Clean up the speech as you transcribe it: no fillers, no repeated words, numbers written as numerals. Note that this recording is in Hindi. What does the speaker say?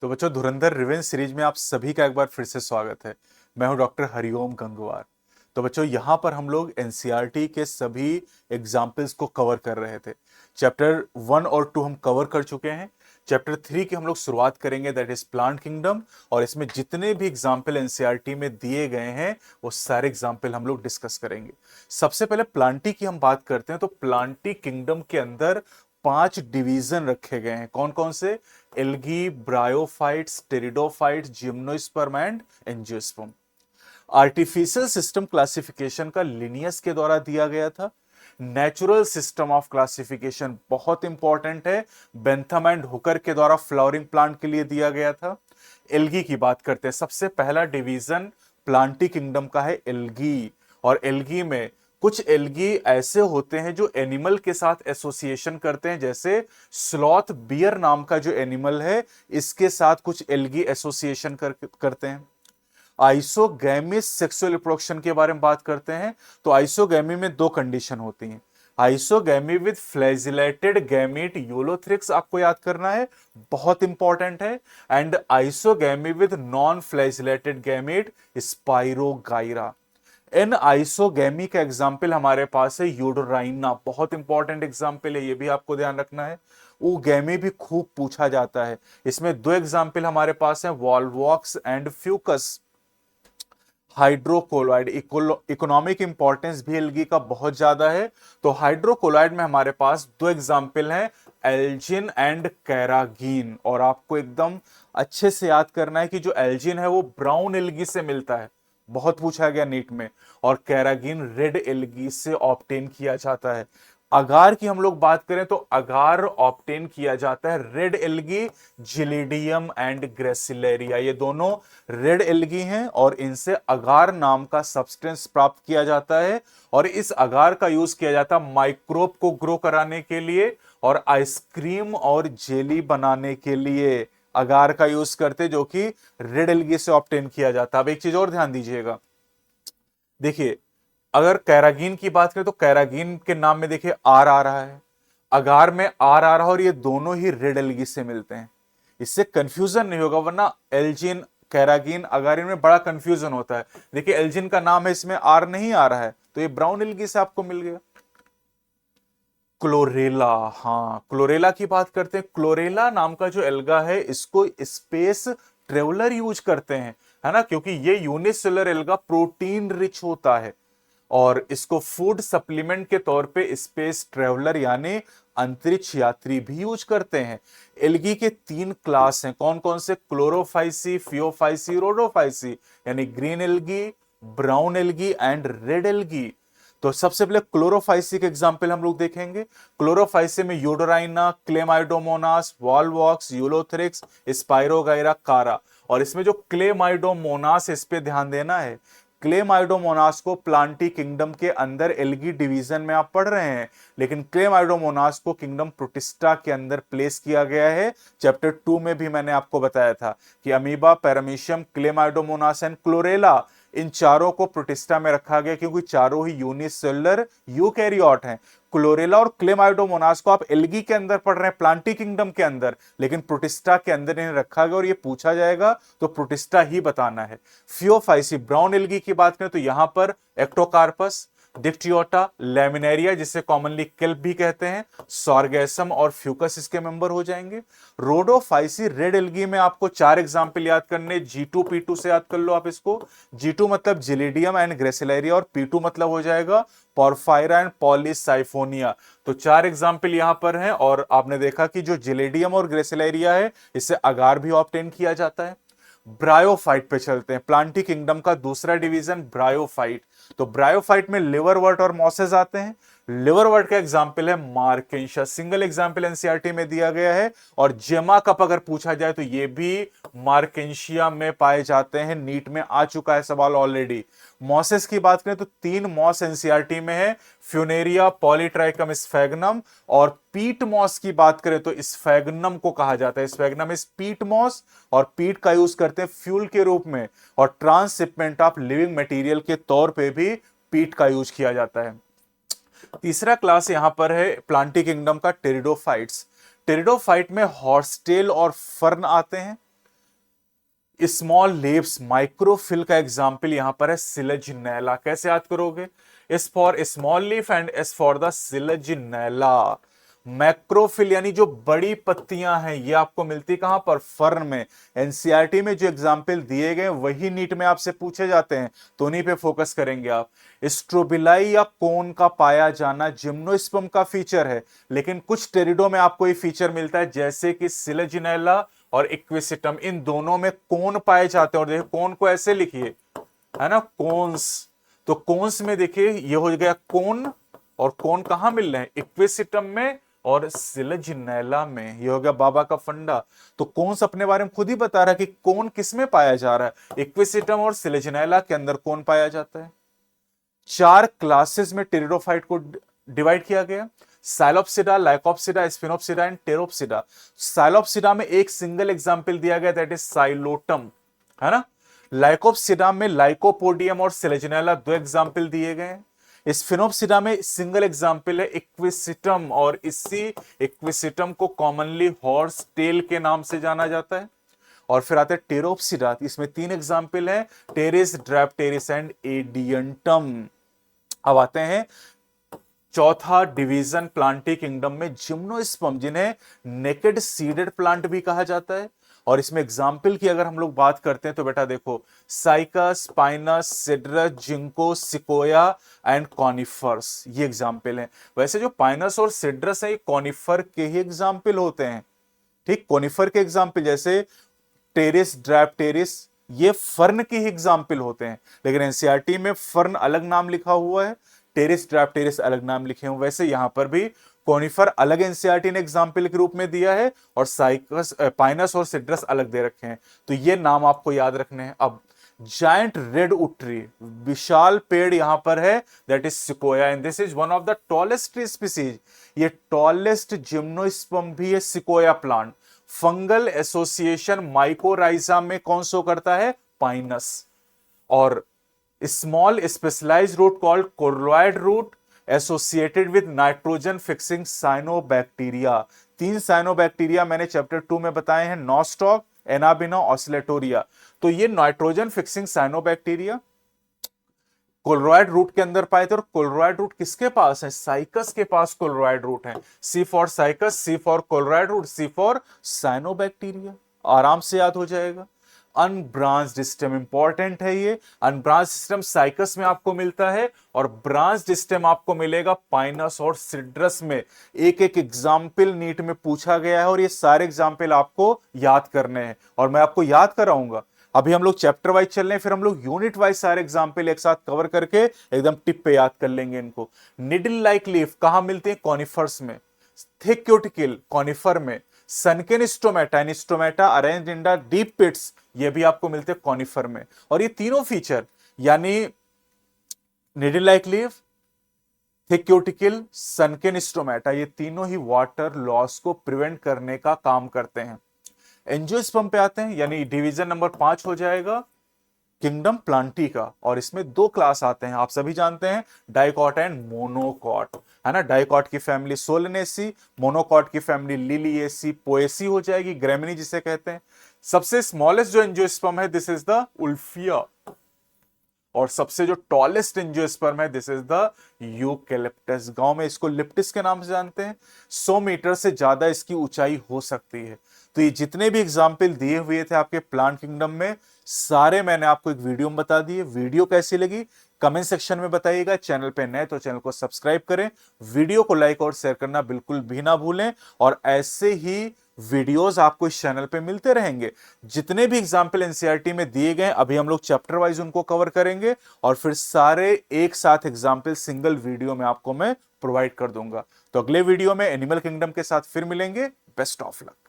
तो बच्चों, धुरंधर रिवेंज सीरीज में आप सभी का एक बार फिर से स्वागत है। मैं हूं डॉक्टर हरिओम गंगवार। तो बच्चों, यहां पर हम लोग एनसीईआरटी के सभी एग्जाम्पल्स को कवर कर रहे थे। चैप्टर 1 और 2 हम कवर कर चुके हैं। चैप्टर 3 की हम लोग शुरुआत करेंगे, दैट इज प्लांट किंगडम। और इसमें जितने भी एग्जाम्पल एनसीईआरटी में दिए गए हैं वो सारे एग्जाम्पल हम लोग डिस्कस करेंगे। सबसे पहले प्लांटी की हम बात करते हैं। तो प्लांटी किंगडम के अंदर 5 डिवीजन रखे गए हैं। कौन कौन से? Algae, bryophytes, pteridophytes, gymnosperm and angiosperm. Artificial system classification का लिनियस के द्वारा दिया गया था। नेचुरल सिस्टम ऑफ क्लासिफिकेशन बहुत इंपॉर्टेंट है, बेंथम एंड हुकर के द्वारा फ्लावरिंग प्लांट के लिए दिया गया था। एल्गी की बात करते हैं। सबसे पहला डिवीजन प्लांटी किंगडम का है एल्गी। और एल्गी में कुछ एल्गी ऐसे होते हैं जो एनिमल के साथ एसोसिएशन करते हैं, जैसे स्लॉथ बियर नाम का जो एनिमल है, इसके साथ कुछ एल्गी एसोसिएशन करते हैं। आइसोगैमी सेक्सुअल रिप्रोडक्शन के बारे में बात करते हैं। तो आइसोगैमी में 2 कंडीशन होती हैं। Isogamy with flagellated gamete Ulothrix आपको याद करना है, बहुत इंपॉर्टेंट है। And isogamy with non flagellated gamete spirogyra. In isogamy का एग्जाम्पल हमारे पास है यूडोराइना, बहुत इंपॉर्टेंट एग्जाम्पल है, ये भी आपको ध्यान रखना है। ओगैमी भी खूब पूछा जाता है। इसमें 2 एग्जाम्पल हमारे पास हैं, Volvox and Fucus. Hydrocolloid, economic importance भी एल्गी का बहुत ज्यादा है। तो हाइड्रोकोलॉइड में हमारे पास 2 एग्जाम्पल हैं, एल्जिन एंड कैरागीन। और आपको एकदम अच्छे से याद करना है कि जो एल्जिन है वो ब्राउन एल्गी से मिलता है, बहुत पूछा गया नीट में। और कैरागीन रेड एल्गी से ऑब्टेन किया जाता है। अगार की हम लोग बात करें तो अगार ऑब्टेन किया जाता है रेड एल्गी, जिलिडियम एंड ग्रेसिलेरिया। ये दोनों रेड एल्गी हैं और इनसे अगार नाम का सब्सटेंस प्राप्त किया जाता है। और इस अगार का यूज किया जाता है माइक्रोब को ग्रो कराने के लिए और आइसक्रीम और जेली बनाने के लिए अगार का यूज करते, जो कि रेड एल्गी से ऑब्टेन किया जाता है। अब एक चीज और ध्यान दीजिएगा, देखिए, अगर कैरागीन की बात करें तो कैरागीन के नाम में देखिए आर आ रहा है, अगार में आर आ रहा है, और ये दोनों ही रेड एल्गी से मिलते हैं। इससे कंफ्यूजन नहीं होगा, वरना एल्जिन, कैरागीन, अगारिन में बड़ा कंफ्यूजन होता है। देखिए, एल्जिन का नाम है, इसमें आर नहीं आ रहा है, तो ये ब्राउन एल्गी से आपको मिल गया। क्लोरेला, हाँ, क्लोरेला की बात करते हैं। क्लोरेला नाम का जो एल्गा है, इसको स्पेस ट्रेवलर यूज करते हैं, है ना, क्योंकि ये यूनिसेलुलर एल्गा प्रोटीन रिच होता है और इसको फूड सप्लीमेंट के तौर पे स्पेस ट्रेवलर यानी अंतरिक्ष यात्री भी यूज करते हैं। एल्गी के 3 क्लास हैं, कौन कौन से? क्लोरोफाइसी, फियोफाइसी, रोडोफाइसी, यानी green algae, brown algae and red algae. तो सबसे पहले क्लोरोफाइसी के एग्जाम्पल हम लोग देखेंगे। क्लोरोफाइसी में यूडोराइना, क्लेमाइडोमोनास, वॉल्वॉक्स, यूलोथ्रिक्स, स्पाइरोगाइरा, कारा। और इसमें जो क्लेमाइडोमोनास, इस पे ध्यान देना है। क्लेमाइडोमोनास को प्लांटी किंगडम के अंदर एल्गी डिवीजन में आप पढ़ रहे हैं, लेकिन क्लेमाइडोमोनास को किंगडम प्रोटिस्टा के अंदर प्लेस किया गया है। चैप्टर 2 में भी मैंने आपको बताया था कि amoeba, paramecium, chlamydomonas and chlorella, इन चारों को प्रोटिस्टा में रखा गया क्योंकि चारों ही यूनिसेलुलर यूकैरियोट हैं। क्लोरेला और क्लेमाइडोमोनास को आप एल्गी के अंदर पढ़ रहे हैं, प्लांटी किंगडम के अंदर, लेकिन प्रोटिस्टा के अंदर इन्हें रखा गया और ये पूछा जाएगा तो प्रोटिस्टा ही बताना है। फियोफाइसी, ब्राउन एल्गी की बात करें तो यहां पर एक्टोकार्पस, डिक्टियोटा, लैमिनेरिया, जिसे कॉमनली केल्प भी कहते हैं, सॉर्गेसम और फ्यूकस इसके मेंबर हो जाएंगे। रोडोफाइसी, रेड एल्गी में आपको 4 एग्जाम्पल याद करने, G2 P2 से याद कर लो आप इसको। G2 मतलब जिलिडियम एंड ग्रेसिलेरिया और P2 मतलब हो जाएगा पोरफायरा एंड पॉलीसाइफोनिया। तो 4 एग्जाम्पल यहां पर हैं और आपने देखा कि जो जिलिडियम और ग्रेसिलेरिया है, इससे अगार भी ऑब्टेन किया जाता है। ब्रायोफाइट पे चलते हैं। प्लांटी किंगडम का दूसरा डिवीजन ब्रायोफाइट। तो ब्रायोफाइट में लिवरवर्ट और मॉसेस आते हैं। लिवरवर्ट का एग्जाम्पल है मार्केंशिया, सिंगल एग्जाम्पल एनसीईआरटी में दिया गया है। और जेमा कप अगर पूछा जाए तो ये भी मार्केंशिया में पाए जाते हैं, नीट में आ चुका है सवाल ऑलरेडी। मॉसेस की बात करें तो 3 मॉस एनसीईआरटी में है, फ्यूनेरिया, पॉलीट्राइकम स्फैग्नम। और पीट मॉस की बात करें तो स्फैग्नम को कहा जाता है, स्फैग्नम इज पीट मॉस। और पीट का यूज करते हैं फ्यूल के रूप में, और ट्रांसशिपमेंट ऑफ लिविंग मटेरियल के तौर पे भी पीट का यूज किया जाता है। तीसरा क्लास यहां पर है प्लांटी किंगडम का टेरिडोफाइट्स। टेरिडोफाइट में हॉर्सटेल और फर्न आते हैं। स्मॉल लीव्स माइक्रोफिल का एग्जाम्पल यहां पर है सिलेजिनेला। कैसे याद करोगे? S for small leaf and S for the Selaginella. मैक्रोफिल यानी जो बड़ी पत्तियां हैं ये आपको मिलती कहां पर? फर्न में। एनसीईआरटी में जो एग्जाम्पल दिए गए वही नीट में आपसे पूछे जाते हैं, तो उन्हीं पे फोकस करेंगे आप। स्ट्रोबिलाई या कोन का पाया जाना जिम्नोस्पर्म का फीचर है, लेकिन कुछ टेरिडो में आपको ये फीचर मिलता है, जैसे कि सिलेजिनेला और इक्विसिटम, इन दोनों में कोन पाए जाते हैं। और देखिए कोन को ऐसे लिखिए, है ना, कोन्स। तो कोन्स में देखिए ये हो गया कोन, और कोन कहां मिल रहे हैं? इक्विसिटम में और सिलेजिनेला में। ये हो गया बाबा का फंडा। तो कोन्स अपने बारे में खुद ही बता रहा है कि कोन किस में पाया जा रहा है? इक्विसिटम और सिलेजिनेला के अंदर कोन पाया जाता है। 4 क्लासेस में टेरिडोफाइट को डिवाइड किया गया, साइलोप्सिडा, लाइकोप्सिडा, स्पिनोप्सिडा एंड टेरोप्सिडा। साइलोप्सिडा में एक सिंगल एग्जांपल दिया गया, दैट इज साइलोटम, है ना। लाइकोप्सिडा में लाइकोपोडियम और सिलेजिनेला 2 एग्जांपल दिए गए हैं। स्फिनोप्सिडा में सिंगल एग्जांपल है इक्विसिटम, और इसी इक्विसिटम को कॉमनली हॉर्स टेल के नाम से जाना जाता है। और फिर आते हैं टेरोप्सिडा, इसमें 3 एग्जांपल है, टेरिस, ड्रैप्टेरिस एंड एडियंटम। अब आते हैं चौथा डिवीजन प्लांटी किंगडम में जिम्नोस्पर्म, जिन्हें नेकेड सीडेड प्लांट भी कहा जाता है। और इसमें एग्जाम्पल की अगर हम लोग बात करते हैं तो बेटा देखो, Cycas, Pinus, Cedrus, Ginkgo, Sequoia and conifers, ये एग्जाम्पल हैं। वैसे जो पाइनस और सिड्रस है ये कॉनिफर के ही एग्जाम्पल होते हैं, ठीक। कॉनिफर के एग्जाम्पल जैसे टेरिस, ड्रैप्टेरिस, ये फर्न की ही एग्जाम्पल होते हैं, लेकिन एनसीईआरटी में फर्न अलग नाम लिखा हुआ है, टेरिस, ड्रैप्टेरिस अलग नाम लिखे हुए। वैसे यहां पर भी कॉनिफर अलग एनसीईआरटी ने एग्जाम्पल के रूप में दिया है, और साइकस, पाइनस और सिड्रस अलग दे रखे हैं, तो ये नाम आपको याद रखने हैं। अब जायंट रेड वुड ट्री, विशाल पेड़ यहां पर है, that is sequoia, and this is one of the tallest tree species. ये टॉलेस्ट जिम्नोस्पर्म भी है sequoia plant. Fungal association mycorrhiza में कौन सो करता है? पाइनस। और small specialised root called coralloid root associated with nitrogen fixing cyanobacteria. 3 cyanobacteria मैंने चैप्टर 2 में बताए हैं, नॉस्टॉक, एनाबिना, ऑसिलेटोरिया। तो ये नाइट्रोजन फिक्सिंग साइनोबैक्टीरिया कोलरॉइड रूट के अंदर पाए थे। और कोलरॉइड रूट किसके पास है? साइकस के पास कोलरॉइड रूट है। C for Cycas, C for coralloid root, C for cyanobacteria. आराम से याद हो जाएगा। अनब्रांच्ड स्टेम इंपॉर्टेंट है ये। अनब्रांच्ड स्टेम साइकस में आपको मिलता है, और ब्रांच्ड स्टेम आपको मिलेगा पाइनस और सिड्रस में। एक एक एग्जाम्पल नीट में पूछा गया है, और ये सारे एग्जाम्पल आपको याद करने हैं, और मैं आपको याद कराऊंगा। अभी हम लोग चैप्टर वाइज चल रहे हैं, फिर हम लोग यूनिट वाइज सारे एग्जाम्पल एक साथ कवर करके एकदम टिप पे याद कर लेंगे इनको। निडल लाइक लीफ कहां मिलते हैं? कॉनिफर्स में। थिक क्यूटिकल कॉनिफर में। Sunken stomata and stomata arranged in the deep pits, ये भी आपको मिलते हैं कॉनिफर में। और ये तीनों फीचर यानी needle like leaf, thick cuticle, सनकेन stomata, ये तीनों ही वाटर लॉस को प्रिवेंट करने का काम करते हैं। एंजियोस्पर्म पे आते हैं, यानी डिवीजन नंबर 5 हो जाएगा किंगडम प्लांटी का। और इसमें 2 क्लास आते हैं, आप सभी जानते हैं, डाइकॉट एंड मोनोकॉट, है ना। डाइकॉट की फैमिली सोलनेसी, मोनोकॉट की फैमिली लिलिएसी, पोएसी हो जाएगी, ग्रेमिनी जिसे कहते हैं। सबसे स्मॉलेस्ट जो एंजियोस्पर्म है दिस इज द उल्फिया, और सबसे जो टॉलेस्ट एंजियोस्पर्म है दिस इज द यूकेलिप्टस। गांव में इसको लिप्टिस के नाम से जानते हैं। 100 मीटर से ज्यादा इसकी ऊंचाई हो सकती है। तो ये जितने भी एग्जाम्पल दिए हुए थे आपके प्लांट किंगडम में, सारे मैंने आपको एक वीडियो में बता दिए। वीडियो कैसी लगी कमेंट सेक्शन में बताइएगा। चैनल पे नए तो चैनल को सब्सक्राइब करें, वीडियो को लाइक और शेयर करना बिल्कुल भी ना भूलें। और ऐसे ही वीडियोस आपको इस चैनल पे मिलते रहेंगे। जितने भी एग्जाम्पल एनसीईआरटी में दिए गए अभी हम लोग चैप्टर वाइज उनको कवर करेंगे, और फिर सारे एक साथ एग्जाम्पल सिंगल वीडियो में आपको मैं प्रोवाइड कर दूंगा। तो अगले वीडियो में एनिमल किंगडम के साथ फिर मिलेंगे। Best of luck.